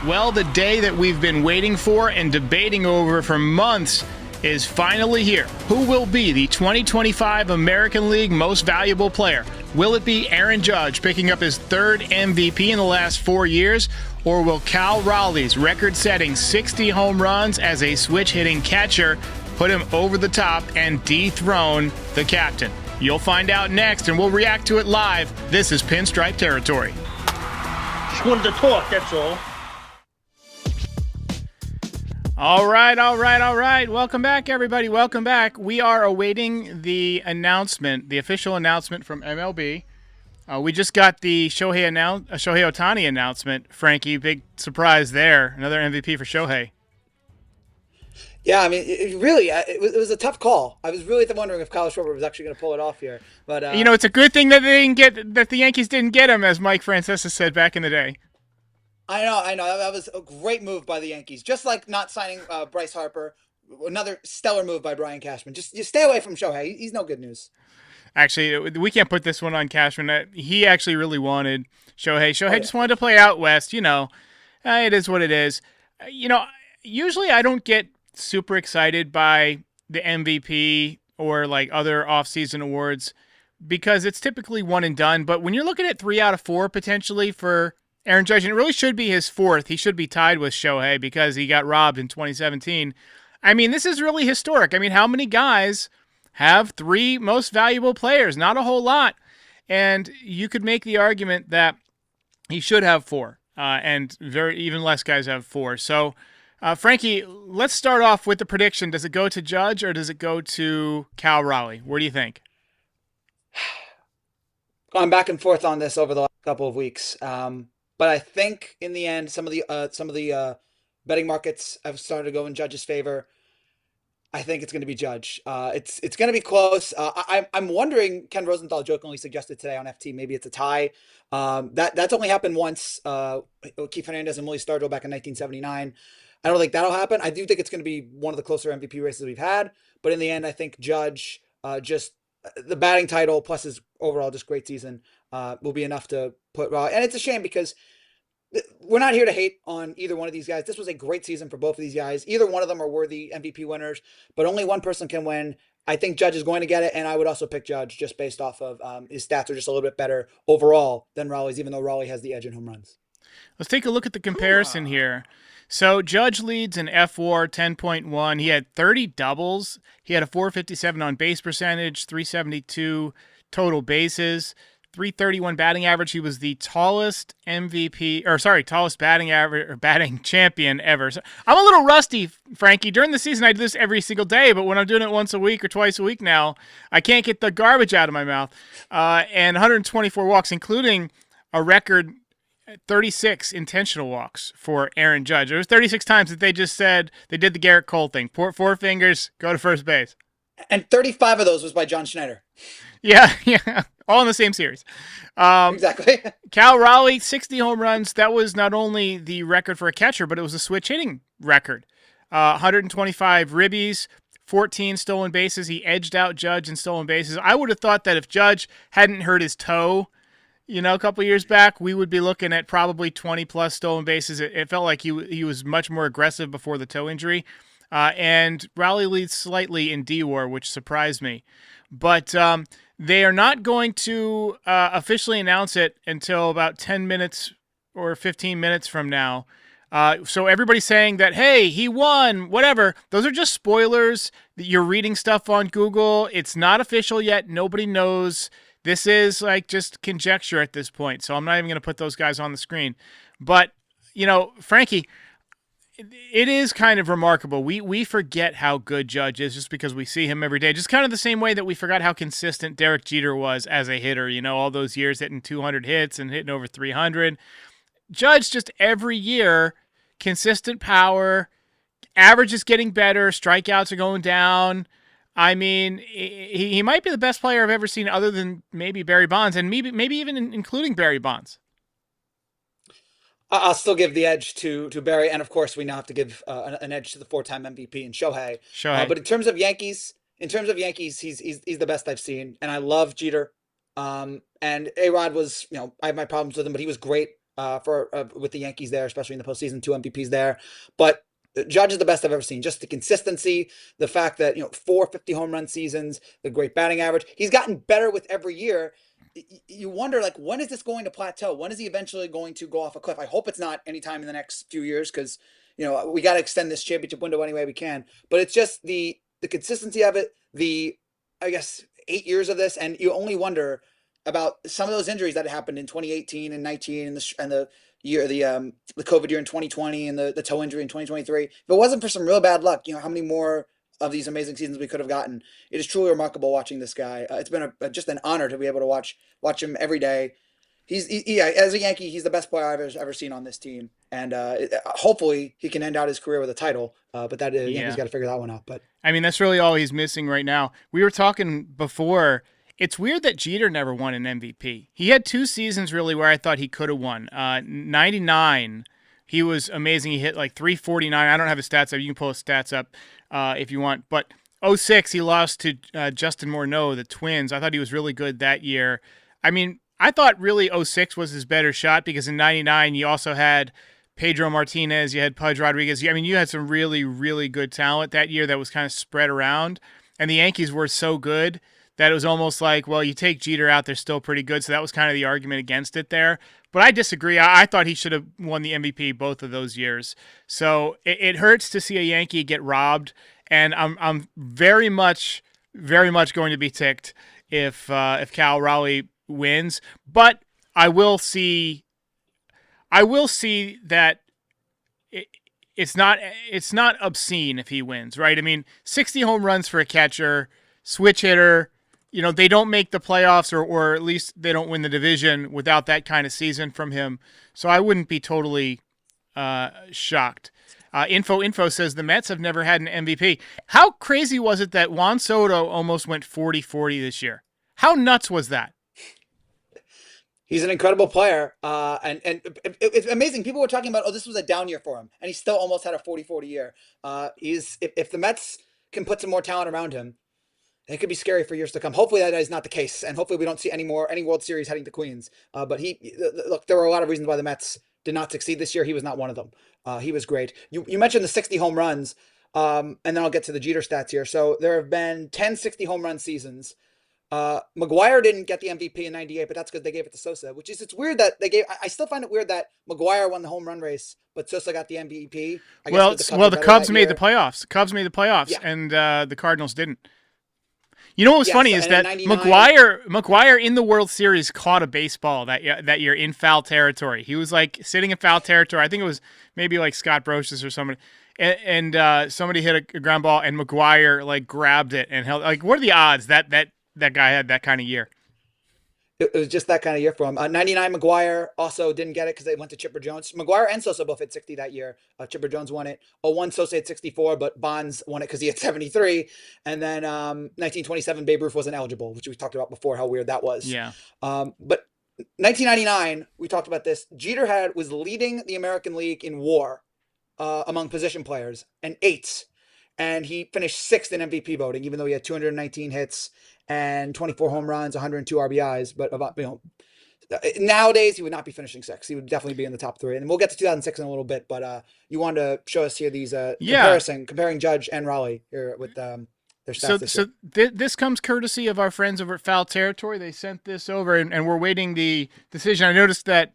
Well, the day that we've been waiting for and debating over for months is finally here. Who will be the 2025 American League Most Valuable Player? Will it be Aaron Judge picking up his third MVP in the last 4 years? Or will Cal Raleigh's record-setting 60 home runs as a switch-hitting catcher put him over the top and dethrone the captain? You'll find out next, and we'll react to it live. This is Pinstripe Territory. Just wanted to talk, that's all. All right. Welcome back, everybody. Welcome back. We are awaiting the announcement, the official announcement from MLB. We just got the Shohei Ohtani announcement. Frankie, big surprise there. Another MVP for Shohei. Yeah, I mean, it was a tough call. I was really wondering if Kyle Schwarber was actually going to pull it off here. But it's a good thing that the Yankees didn't get him, as Mike Francesa said back in the day. I know. That was a great move by the Yankees. Just like not signing Bryce Harper, another stellar move by Brian Cashman. Just stay away from Shohei. He's no good news. Actually, we can't put this one on Cashman. He actually really wanted Shohei. Just wanted to play out west. It is what it is. Usually I don't get super excited by the MVP or like other offseason awards because it's typically one and done. But when you're looking at 3 out of 4 potentially for Aaron Judge, and it really should be his fourth. He should be tied with Shohei because he got robbed in 2017. I mean, this is really historic. I mean, how many guys have 3 most valuable players? Not a whole lot. And you could make the argument that he should have 4, and even less guys have 4. So, Frankie, let's start off with the prediction. Does it go to Judge or does it go to Cal Raleigh? Where do you think? Gone back and forth on this over the last couple of weeks. But I think in the end, some of the betting markets have started to go in Judge's favor. I think it's going to be Judge. It's going to be close. I'm wondering. Ken Rosenthal jokingly suggested today on FT maybe it's a tie. That's only happened once. Keith Hernandez and Willie Stargell back in 1979. I don't think that'll happen. I do think it's going to be one of the closer MVP races we've had. But in the end, I think Judge, just the batting title plus his overall just great season, will be enough to put Raleigh. And it's a shame because we're not here to hate on either one of these guys. This was a great season for both of these guys. Either one of them are worthy MVP winners, but only one person can win. I think Judge is going to get it, and I would also pick Judge just based off of his stats are just a little bit better overall than Raleigh's, even though Raleigh has the edge in home runs. Let's take a look at the comparison here. So Judge leads in FWAR 10.1. He had 30 doubles. He had a 457 on base percentage, 372 total bases, 331 batting average. He was the tallest tallest batting champion ever. So I'm a little rusty, Frankie. During the season, I do this every single day, but when I'm doing it once a week or twice a week now, I can't get the garbage out of my mouth. And 124 walks, including a record 36 intentional walks for Aaron Judge. There was 36 times that they just said they did the Garrett Cole thing. 4 fingers, go to first base. And 35 of those was by John Schneider. Yeah. All in the same series. Exactly. Cal Raleigh, 60 home runs. That was not only the record for a catcher, but it was a switch hitting record. 125 ribbies, 14 stolen bases. He edged out Judge in stolen bases. I would have thought that if Judge hadn't hurt his toe, a couple of years back, we would be looking at probably 20-plus stolen bases. It felt like he was much more aggressive before the toe injury. And Raleigh leads slightly in DWAR, which surprised me. But they are not going to officially announce it until about 10 minutes or 15 minutes from now. So everybody's saying that, hey, he won, whatever. Those are just spoilers. You're reading stuff on Google. It's not official yet. Nobody knows. This is like just conjecture at this point. So I'm not even going to put those guys on the screen. But, Frankie, it is kind of remarkable. We forget how good Judge is just because we see him every day. Just kind of the same way that we forgot how consistent Derek Jeter was as a hitter, all those years hitting 200 hits and hitting over 300. Judge just every year, consistent power, average is getting better, strikeouts are going down. I mean, he might be the best player I've ever seen other than maybe Barry Bonds, and maybe even including Barry Bonds. I'll still give the edge to Barry, and of course we now have to give an edge to the 4-time MVP in Shohei. But in terms of Yankees, he's the best I've seen, and I love Jeter. And A-Rod was, I have my problems with him, but he was great for with the Yankees there, especially in the postseason, 2 MVPs there. But Judge is the best I've ever seen. Just the consistency, the fact that 450 home run seasons, the great batting average. He's gotten better with every year. You wonder, like, when is this going to plateau? When is he eventually going to go off a cliff? I hope it's not anytime in the next few years, because we got to extend this championship window any way we can. But it's just the consistency of it. I guess 8 years of this, and you only wonder about some of those injuries that happened in 2018 and 19 and the year the COVID year in 2020 and the toe injury in 2023. If it wasn't for some real bad luck, how many more of these amazing seasons we could have gotten. It is truly remarkable watching this guy. It's been just an honor to be able to watch him every day. As a Yankee, he's the best player I've ever seen on this team, and hopefully he can end out his career with a title. But that Yankees got to figure that one out. But I mean, that's really all he's missing right now. We were talking before. It's weird that Jeter never won an MVP. He had 2 seasons really where I thought he could have won. 99, he was amazing. He hit like 349. I don't have his stats up. You can pull his stats up if you want. But 06, he lost to Justin Morneau, the Twins. I thought he was really good that year. I mean, I thought really 06 was his better shot because in 99, you also had Pedro Martinez, you had Pudge Rodriguez. I mean, you had some really, really good talent that year that was kind of spread around. And the Yankees were so good that it was almost like, well, you take Jeter out, they're still pretty good. So that was kind of the argument against it there. But I disagree. I thought he should have won the MVP both of those years. So it hurts to see a Yankee get robbed. And I'm very much going to be ticked if Cal Raleigh wins. But I will see that it's not obscene if he wins, right? I mean, 60 home runs for a catcher, switch hitter. They don't make the playoffs or at least they don't win the division without that kind of season from him. So I wouldn't be totally shocked. Info says the Mets have never had an MVP. How crazy was it that Juan Soto almost went 40-40 this year? How nuts was that? He's an incredible player, and it's amazing. People were talking about, this was a down year for him, and he still almost had a 40-40 year. If the Mets can put some more talent around him, it could be scary for years to come. Hopefully that is not the case, and hopefully we don't see any World Series heading to Queens. But look, there were a lot of reasons why the Mets did not succeed this year. He was not one of them. He was great. You mentioned the 60 home runs, and then I'll get to the Jeter stats here. So there have been 10 60 home run seasons. McGuire didn't get the MVP in 98, but that's because they gave it to Sosa, it's weird that I still find it weird that McGuire won the home run race, but Sosa got the MVP. The Cubs made the playoffs. Yeah. And the Cardinals didn't. You know what was funny is that McGuire in the World Series caught a baseball that year in foul territory. He was like sitting in foul territory. I think it was maybe like Scott Brocious or somebody. And somebody hit a ground ball and McGuire like grabbed it and held. Like, what are the odds that guy had that kind of year? It was just that kind of year for him. 99 McGuire also didn't get it because they went to Chipper Jones. McGuire and Sosa both hit 60 that year. Chipper Jones won it. 01 Sosa had 64, but Bonds won it because he had 73. And then 1927 Babe Ruth wasn't eligible, which we talked about before, how weird that was. Yeah. But 1999, we talked about this. Jeter was leading the American League in WAR among position players and 8. And he finished 6th in MVP voting, even though he had 219 hits and 24 home runs, 102 RBIs. But nowadays he would not be finishing 6th. He would definitely be in the top 3. And we'll get to 2006 in a little bit. But you wanted to show us here these comparing Judge and Raleigh here with their stats. This comes courtesy of our friends over at Foul Territory. They sent this over, and we're waiting the decision. I noticed that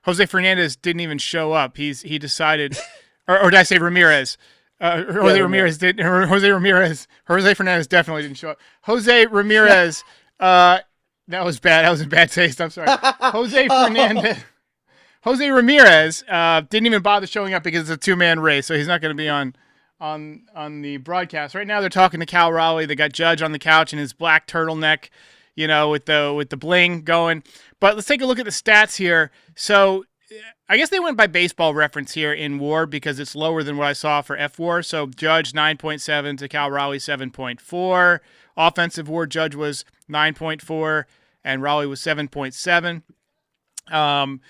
Jose Fernandez didn't even show up. He decided, or did I say Ramirez? Jose Fernandez definitely didn't show up. Jose Ramirez, that was bad. That was in bad taste. I'm sorry. Jose Ramirez didn't even bother showing up because it's a 2-man race, so he's not going to be on the broadcast. Right now they're talking to Cal Raleigh. They got Judge on the couch in his black turtleneck, with the bling going. But let's take a look at the stats here. So I guess they went by Baseball Reference here in WAR because it's lower than what I saw for F-WAR. So Judge 9.7 to Cal Raleigh 7.4. Offensive WAR, Judge was 9.4 and Raleigh was 7.7.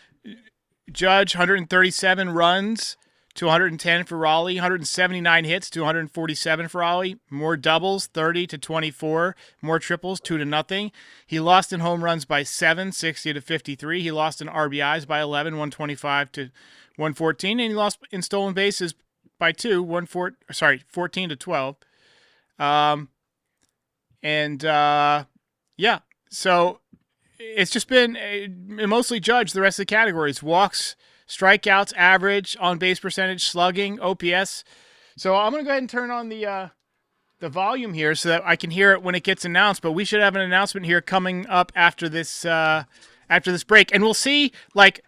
Judge 137 runs to 110 for Raleigh, 179 hits to 147 for Raleigh, more doubles, 30 to 24, more triples, 2-0. He lost in home runs by 7, 60 to 53. He lost in RBIs by 11, 125 to 114, and he lost in stolen bases by 2, 14 to 12. Yeah, so it's just been mostly Judge the rest of the categories. Walks, strikeouts, average, on-base percentage, slugging, OPS. So I'm going to go ahead and turn on the volume here so that I can hear it when it gets announced. But we should have an announcement here coming up after this break. And we'll see, like,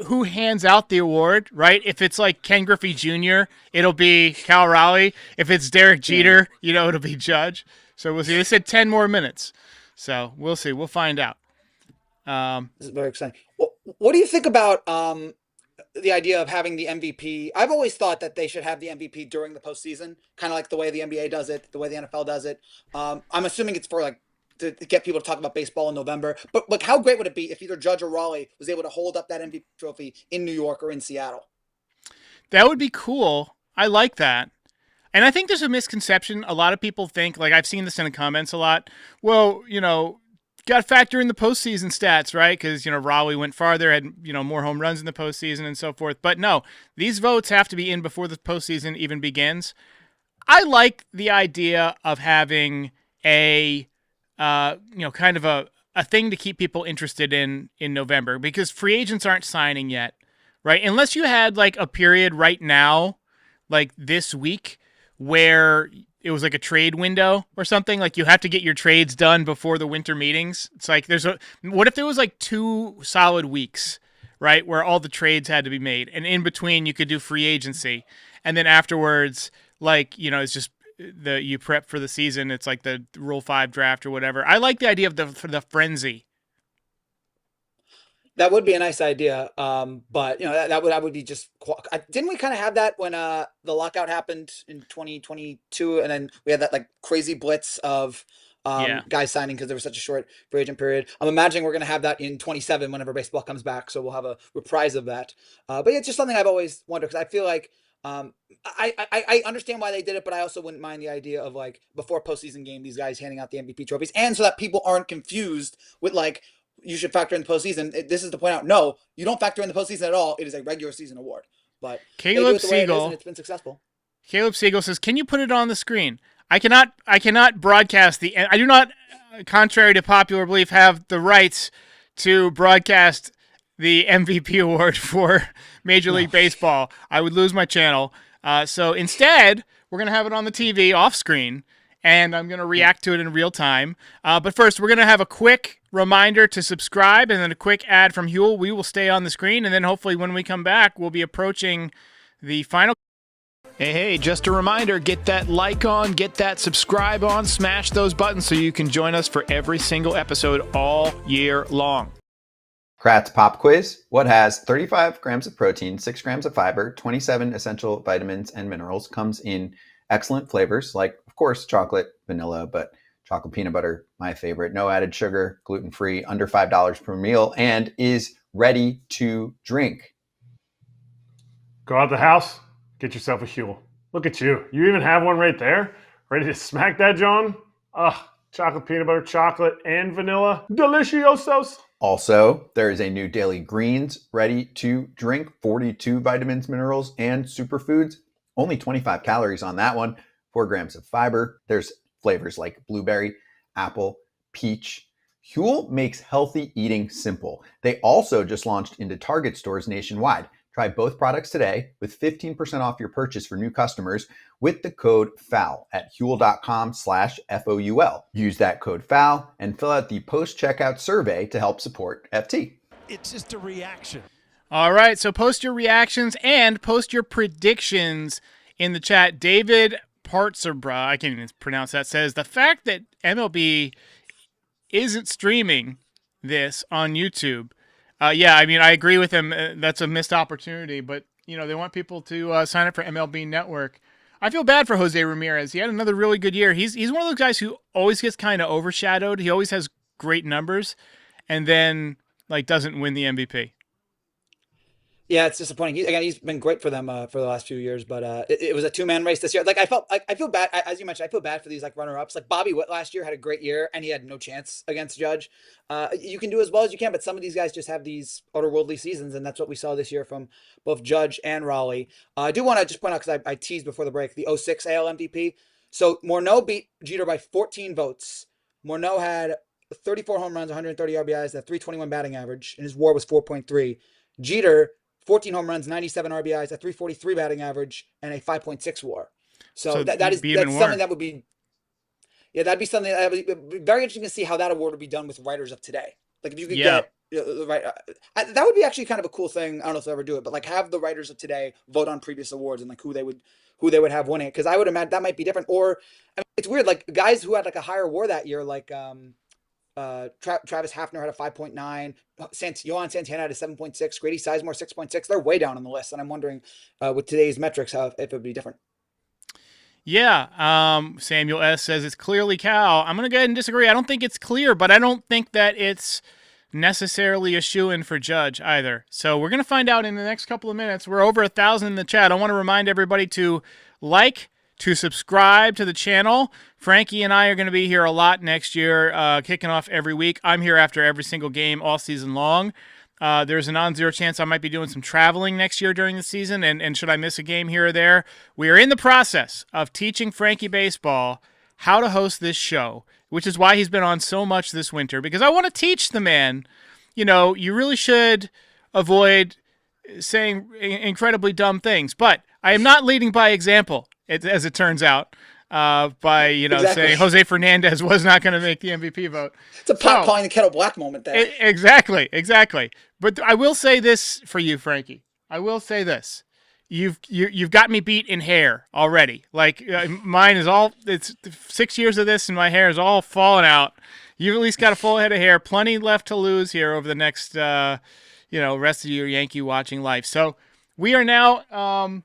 who hands out the award, right? If it's like Ken Griffey Jr., it'll be Cal Raleigh. If it's Derek Jeter, it'll be Judge. So we'll see. They said 10 more minutes. So we'll see. We'll find out. This is very exciting. What do you think about the idea of having the MVP? I've always thought that they should have the MVP during the postseason, kind of like the way the NBA does it, the way the NFL does it. I'm assuming it's for like to get people to talk about baseball in November. But like, how great would it be if either Judge or Raleigh was able to hold up that MVP trophy in New York or in Seattle? That would be cool. I like that. And I think there's a misconception. A lot of people think, like I've seen this in the comments a lot, well, got to factor in the postseason stats, right? Because, Raleigh went farther, had, more home runs in the postseason and so forth. But no, these votes have to be in before the postseason even begins. I like the idea of having a, kind of a thing to keep people interested in November, because free agents aren't signing yet, right? Unless you had like a period right now, like this week, where it was like a trade window or something, like you have to get your trades done before the winter meetings. It's like what if there was like 2 solid weeks, right, where all the trades had to be made, and in between you could do free agency, and then afterwards, like, it's just you prep for the season. It's like the Rule 5 draft or whatever. I like the idea of the frenzy. That would be a nice idea, but that would be just. Didn't we kind of have that when the lockout happened in 2022, and then we had that like crazy blitz of guys signing because there was such a short free agent period. I'm imagining we're going to have that in 27 whenever baseball comes back, so we'll have a reprise of that. But it's just something I've always wondered, because I feel like I understand why they did it, but I also wouldn't mind the idea of like before postseason game, these guys handing out the MVP trophies, and so that people aren't confused with like, you should factor in the postseason. This is to point out, no, you don't factor in the postseason at all. It is a regular season award. But Caleb Siegel, and it's been successful. Caleb Siegel says, "Can you put it on the screen? I cannot broadcast I do not, contrary to popular belief, have the rights to broadcast the MVP award for Major League Baseball. I would lose my channel. So instead, we're gonna have it on the TV off screen, and I'm gonna react to it in real time. But first, we're gonna have a quick reminder to subscribe, and then a quick ad from Huel. We will stay on the screen, and then hopefully when we come back, we'll be approaching the final. Hey, just a reminder, get that like on, get that subscribe on, smash those buttons so you can join us for every single episode all year long. Kratz Pop Quiz. What has 35 grams of protein, 6 grams of fiber, 27 essential vitamins and minerals, comes in excellent flavors like, of course, chocolate, vanilla, but chocolate peanut butter, my favorite. No added sugar, gluten-free, under $5 per meal, and is ready to drink. Go out the house, get yourself a Huel. Look at you. You even have one right there. Ready to smack that, John? Chocolate peanut butter, chocolate, and vanilla. Deliciosos. Also, there is a new Daily Greens ready to drink. 42 vitamins, minerals, and superfoods. Only 25 calories on that one. 4 grams of fiber. There's flavors like blueberry, apple, peach. Huel makes healthy eating simple. They also just launched into Target stores nationwide. Try both products today with 15% off your purchase for new customers with the code FOUL at huel.com/FOUL. Use that code FOUL and fill out the post-checkout survey to help support FT. It's just a reaction. All right, so post your reactions and post your predictions in the chat. David Partzerbra, I can't even pronounce that, says the fact that MLB isn't streaming this on YouTube. Yeah, I mean, I agree with him. That's a missed opportunity, but they want people to sign up for MLB Network. I feel bad for Jose Ramirez. He had another really good year. He's one of those guys who always gets kind of overshadowed. He always has great numbers, and then doesn't win the MVP. Yeah, it's disappointing. Again, he's been great for them for the last few years, but it was a two-man race this year. Like I feel bad, as you mentioned. I feel bad for these like runner-ups. Like Bobby Witt last year had a great year, and he had no chance against Judge. You can do as well as you can, but some of these guys just have these otherworldly seasons, and that's what we saw this year from both Judge and Raleigh. I do want to just point out, because I teased before the break, the '06 AL MVP. So Morneau beat Jeter by 14 votes. Morneau had 34 home runs, 130 RBIs, a 321 batting average, and his WAR was 4.3. Jeter, 14 home runs, 97 RBIs, a 343 batting average, and a 5.6 WAR. So So that's beat him in something WAR. that would be, yeah, that'd be something that would be very interesting to see how that award would be done with writers of today. Like if you could Yeah. get the right, that would be actually kind of a cool thing. I don't know if they'll ever do it, but like have the writers of today vote on previous awards and like who they would have winning it. Because I would imagine that might be different. Or I mean, it's weird, like guys who had like a higher WAR that year, like Travis Hafner had a 5.9. Johan Santana had a 7.6. Grady Sizemore 6.6. They're way down on the list, and I'm wondering with today's metrics if it would be different. Yeah. Samuel S. says it's clearly Cal. I'm going to go ahead and disagree. I don't think it's clear, but I don't think that it's necessarily a shoo-in for Judge either. So we're going to find out in the next couple of minutes. We're over 1,000 in the chat. I want to remind everybody to like, to subscribe to the channel. Frankie and I are going to be here a lot next year, kicking off every week. I'm here after every single game all season long. There's a non-zero chance I might be doing some traveling next year during the season, and should I miss a game here or there, we are in the process of teaching Frankie Baseball how to host this show, which is why he's been on so much this winter, because I want to teach the man, you really should avoid saying incredibly dumb things, but I am not leading by example, as it turns out. By Exactly. saying Jose Fernandez was not going to make the MVP vote. It's a pot calling the kettle black moment there. Exactly. But I will say this for you, Frankie. I will say this: you've got me beat in hair already. Like mine is all. It's 6 years of this, and my hair is all falling out. You've at least got a full head of hair. Plenty left to lose here over the next, rest of your Yankee watching life. So we are now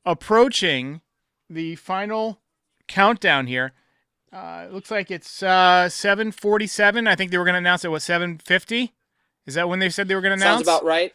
approaching the final countdown here. It looks like it's 7:47. I think they were going to announce it was 7:50. Is that when they said they were going to announce? Sounds about right.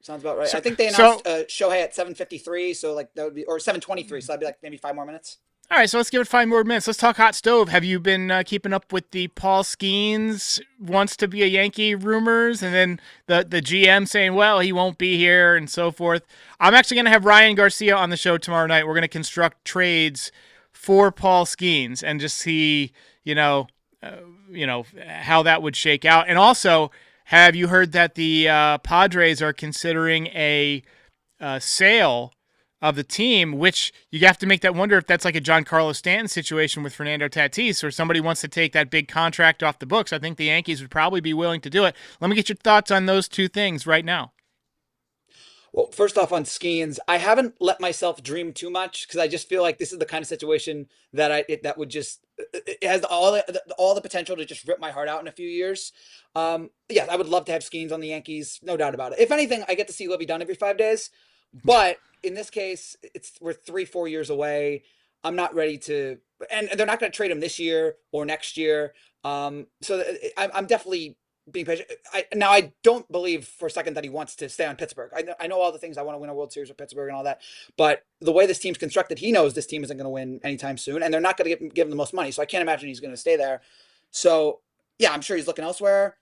So, I think they announced Shohei at 7:53, so like that would be, or 7:23, so that'd be like maybe 5 more minutes. All right, so let's give it 5 more minutes. Let's talk hot stove. Have you been keeping up with the Paul Skeens wants to be a Yankee rumors, and then the GM saying, well, he won't be here and so forth? I'm actually going to have Ryan Garcia on the show tomorrow night. We're going to construct trades for Paul Skeens and just see, how that would shake out. And also, have you heard that the Padres are considering a sale of the team, which you have to make that wonder if that's like a Giancarlo Stanton situation with Fernando Tatis, or somebody wants to take that big contract off the books. I think the Yankees would probably be willing to do it. Let me get your thoughts on those two things right now. Well, first off on Skeens, I haven't let myself dream too much because I just feel like this is the kind of situation that that would just, it has all the potential to just rip my heart out in a few years. Yeah, I would love to have Skeens on the Yankees, no doubt about it. If anything, I get to see Livy Dunn every 5 days, but in this case, we're 3-4 years away. I'm not ready to, and they're not going to trade him this year or next year. So I'm definitely being patient. I don't believe for a second that he wants to stay on Pittsburgh. I know all the things. I want to win a World Series with Pittsburgh and all that, but the way this team's constructed, he knows this team isn't going to win anytime soon, and they're not going to give him the most money. So I can't imagine he's going to stay there. So yeah, I'm sure he's looking elsewhere,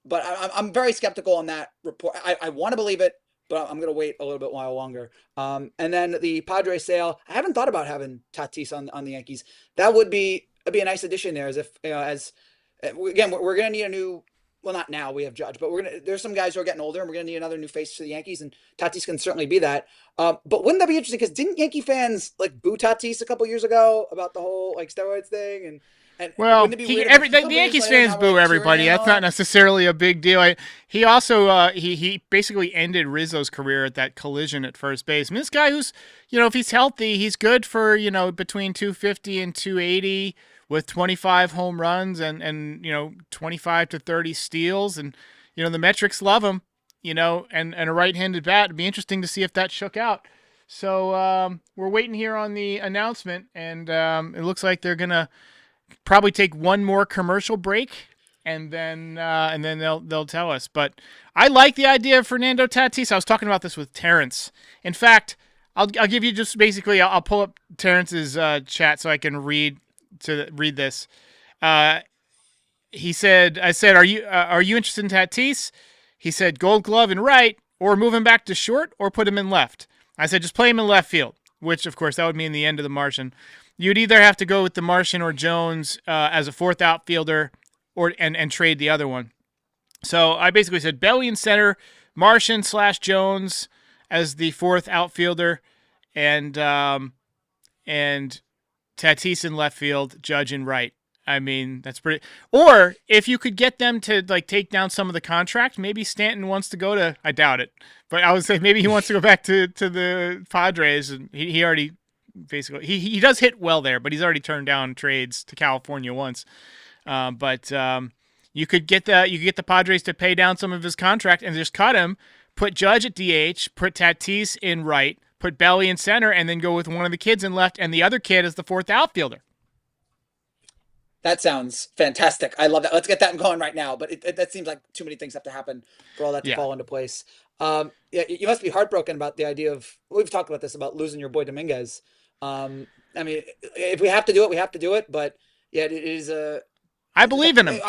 but I'm very skeptical on that report. I want to believe it, but I'm going to wait a little bit while longer. And then the Padres sale, I haven't thought about having Tatis on the Yankees. That would be a nice addition there. Again, we're going to need a new. Well, not now, we have Judge, but there's some guys who are getting older, and we're gonna need another new face for the Yankees, and Tatis can certainly be that. But wouldn't that be interesting? Because didn't Yankee fans like boo Tatis a couple years ago about the whole like steroids thing? And well, wouldn't it be weird the Yankees fans boo everybody. That's not necessarily a big deal. He also he basically ended Rizzo's career at that collision at first base. I mean, this guy who's if he's healthy, he's good for between 250 and 280. With 25 home runs and 25 to 30 steals, and the metrics love him, and a right-handed bat. It'd be interesting to see if that shook out. So we're waiting here on the announcement, and it looks like they're gonna probably take one more commercial break and then they'll tell us. But I like the idea of Fernando Tatis. I was talking about this with Terrence. In fact, I'll give you just basically. I'll pull up Terrence's chat so I can read this. He said, "I said, are you interested in Tatis?" He said, "Gold Glove in right, or move him back to short, or put him in left." I said, "Just play him in left field," which of course that would mean the end of the Martian. You'd either have to go with the Martian or Jones as a fourth outfielder, and trade the other one. So I basically said Belly in center, Martian / Jones as the fourth outfielder, and Tatis in left field, Judge in right. I mean, that's pretty. Or if you could get them to like take down some of the contract, maybe Stanton wants to go to. I doubt it, but I would say maybe he wants to go back to the Padres, and he already basically he does hit well there, but he's already turned down trades to California once. But you could get the Padres to pay down some of his contract and just cut him, put Judge at DH, put Tatis in right, put Belly in center, and then go with one of the kids in left, and the other kid is the fourth outfielder. That sounds fantastic. I love that. Let's get that going right now. But that seems like too many things have to happen for all that to fall into place. Yeah, you must be heartbroken about the idea of. We've talked about this about losing your boy Dominguez. I mean, if we have to do it, we have to do it. But yeah, it is a. I believe in him.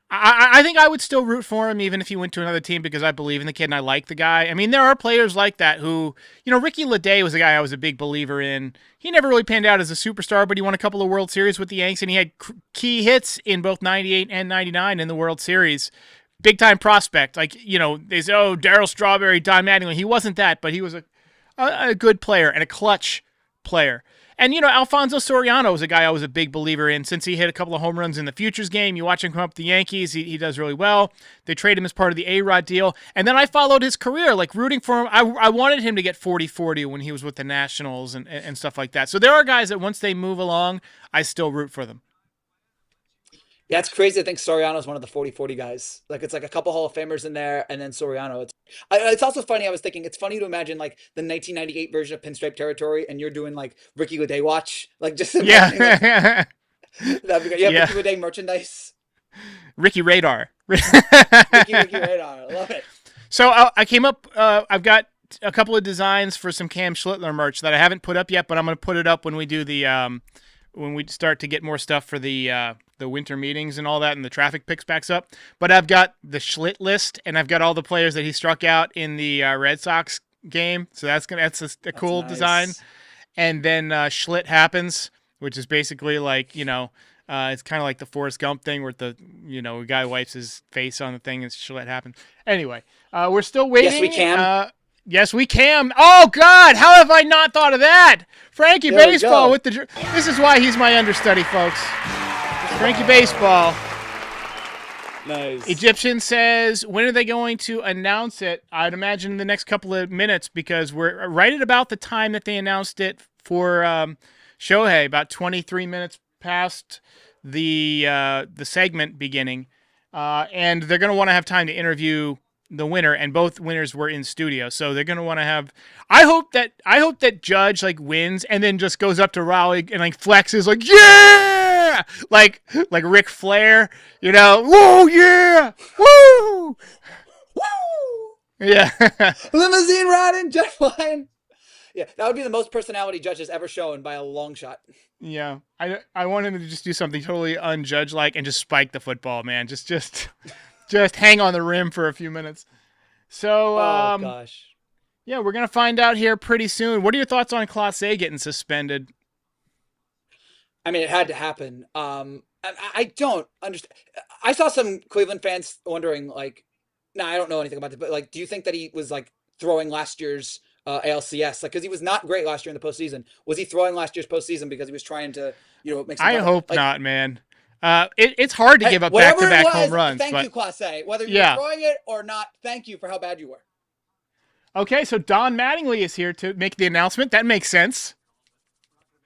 I think I would still root for him even if he went to another team because I believe in the kid and I like the guy. I mean, there are players like that who, Ricky Leday was a guy I was a big believer in. He never really panned out as a superstar, but he won a couple of World Series with the Yanks, and he had key hits in both 98 and 99 in the World Series. Big-time prospect. Like, they say, Darryl Strawberry, Don Mattingly. He wasn't that, but he was a good player and a clutch player. And, Alfonso Soriano was a guy I was a big believer in since he hit a couple of home runs in the Futures game. You watch him come up with the Yankees. He does really well. They trade him as part of the A-Rod deal. And then I followed his career, like rooting for him. I wanted him to get 40-40 when he was with the Nationals and stuff like that. So there are guys that once they move along, I still root for them. Yeah, it's crazy. I think Soriano is one of the 40-40 guys. Like, it's like a couple Hall of Famers in there, and then Soriano. It's also funny. I was thinking, it's funny to imagine, like, the 1998 version of Pinstripe Territory, and you're doing, like, Ricky Leday watch. Like, just imagining, that'd be great. Yeah, Ricky Leday merchandise. Ricky Radar. Ricky Radar. I love it. So I came up, I've got a couple of designs for some Cam Schlittler merch that I haven't put up yet, but I'm going to put it up when we do the, when we start to get more stuff for the winter meetings and all that, and the traffic picks backs up. But I've got the Schlitt list, and I've got all the players that he struck out in the Red Sox game. So that's a cool design. And then Schlitt Happens, which is basically like, it's kind of like the Forrest Gump thing where the guy wipes his face on the thing and Schlitt Happens. Anyway, we're still waiting. Yes, we can. Yes, we can. Oh, God, how have I not thought of that? Frankie Baseball with the... This is why he's my understudy, folks. Frankie Baseball. Nice. Egyptian says, when are they going to announce it? I'd imagine in the next couple of minutes because we're right at about the time that they announced it for Shohei, about 23 minutes past the segment beginning. And they're going to want to have time to interview the winner, and both winners were in studio, so they're gonna want to have. I hope that Judge like wins and then just goes up to Raleigh and like flexes like yeah, like Ric Flair, whoa yeah, woo, woo, yeah, limousine riding, jet flying. Yeah, that would be the most personality Judge has ever shown by a long shot. Yeah, I want him to just do something totally unjudge like and just spike the football, man. Just hang on the rim for a few minutes. So, gosh. Yeah, we're going to find out here pretty soon. What are your thoughts on Clase getting suspended? I mean, it had to happen. I don't understand. I saw some Cleveland fans wondering, like, I don't know anything about it, but, like, do you think that he was, like, throwing last year's ALCS? Like, because he was not great last year in the postseason. Was he throwing last year's postseason because he was trying to, make some I hope not, man. It's hard to give up back-to-back home runs. Thank you, Clase. Whether you're throwing it or not, thank you for how bad you were. Okay, so Don Mattingly is here to make the announcement. That makes sense.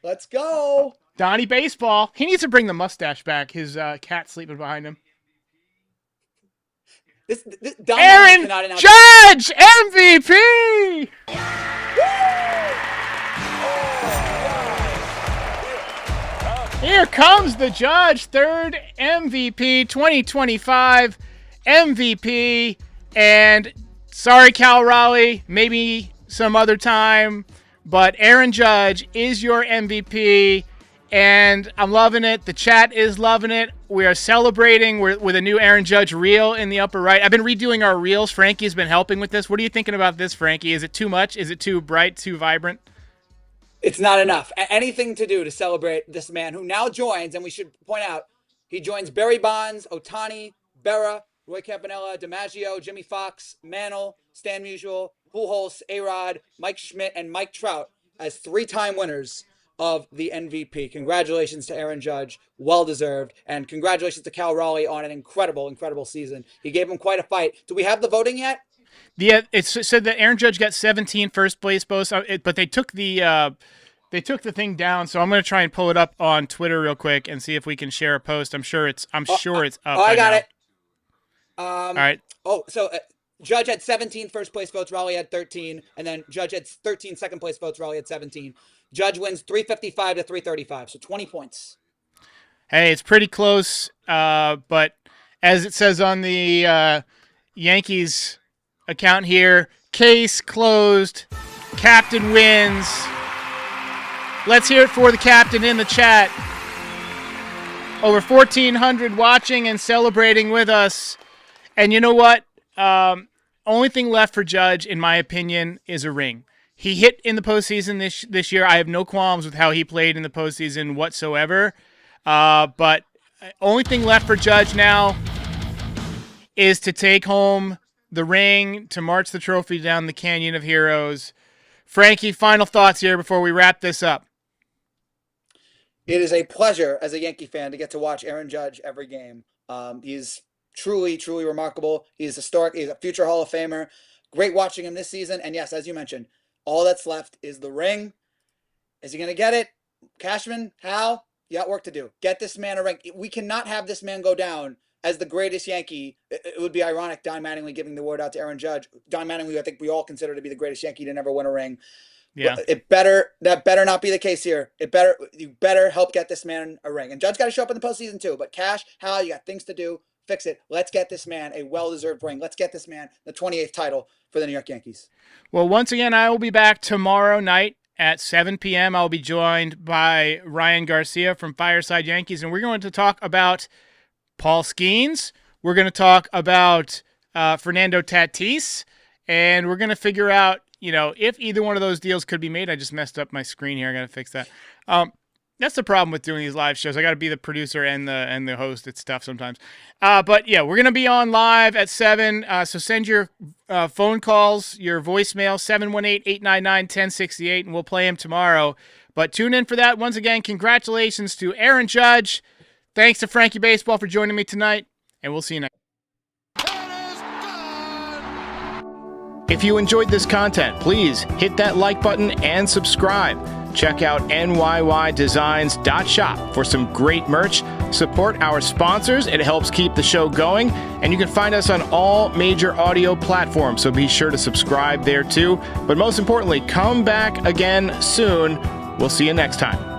Let's go. Donnie Baseball. He needs to bring the mustache back. His cat sleeping behind him. This Don Aaron Judge, MVP! Here comes the judge, third MVP, 2025 MVP. And sorry, Cal Raleigh, maybe some other time, but Aaron Judge is your MVP. And I'm loving it. The chat is loving it. We are celebrating with a new Aaron Judge reel in the upper right. I've been redoing our reels. Frankie's been helping with this. What are you thinking about this, Frankie? Is it too much? Is it too bright, too vibrant? It's not enough. Anything to do to celebrate this man who now joins, and we should point out, he joins Barry Bonds, Ohtani, Berra, Roy Campanella, DiMaggio, Jimmy Fox, Mantle, Stan Musial, Pujols, A-Rod, Mike Schmidt, and Mike Trout as three-time winners of the MVP. Congratulations to Aaron Judge. Well-deserved. And congratulations to Cal Raleigh on an incredible, incredible season. He gave him quite a fight. Do we have the voting yet? Yeah, it said that Aaron Judge got 17 first place votes, but they took the thing down. So I'm going to try and pull it up on Twitter real quick and see if we can share a post. I'm sure it's up. Oh, I got it. All right. Oh, so Judge had 17 first place votes. Raleigh had 13, and then Judge had 13 second place votes. Raleigh had 17. Judge wins 355 to 335, so 20 points. Hey, it's pretty close, but as it says on the Yankees account here, case closed. Captain wins. Let's hear it for the captain in the chat. Over 1,400 watching and celebrating with us. And you know what? Only thing left for Judge, in my opinion, is a ring. He hit in the postseason this year. I have no qualms with how he played in the postseason whatsoever. But only thing left for Judge now is to take home the ring, to march the trophy down the Canyon of Heroes. Frankie, final thoughts here before we wrap this up. It is a pleasure as a Yankee fan to get to watch Aaron Judge every game. He's truly, truly remarkable. He's historic. He's a future Hall of Famer. Great watching him this season. And yes, as you mentioned, all that's left is the ring. Is he going to get it? Cashman, Hal, you got work to do. Get this man a ring. We cannot have this man go down as the greatest Yankee. It would be ironic, Don Mattingly giving the word out to Aaron Judge. Don Mattingly, I think we all consider to be the greatest Yankee to never win a ring. Yeah. That better not be the case here. You better help get this man a ring. And Judge got to show up in the postseason too. But Cash, Hal, you got things to do. Fix it. Let's get this man a well-deserved ring. Let's get this man the 28th title for the New York Yankees. Well, once again, I will be back tomorrow night at 7 p.m. I'll be joined by Ryan Garcia from Fireside Yankees, and we're going to talk about Paul Skeens. We're going to talk about Fernando Tatis, and we're going to figure out, if either one of those deals could be made. I just messed up my screen here. I got to fix that. That's the problem with doing these live shows. I got to be the producer and the host. It's tough sometimes. But yeah, we're going to be on live at 7. So send your phone calls, your voicemail, 718-899-1068, and we'll play them tomorrow. But tune in for that. Once again, congratulations to Aaron Judge. Thanks to Frankie Baseball for joining me tonight, and we'll see you next. If you enjoyed this content, please hit that like button and subscribe. Check out NYYDesigns.shop for some great merch. Support our sponsors. It helps keep the show going. And you can find us on all major audio platforms, so be sure to subscribe there too. But most importantly, come back again soon. We'll see you next time.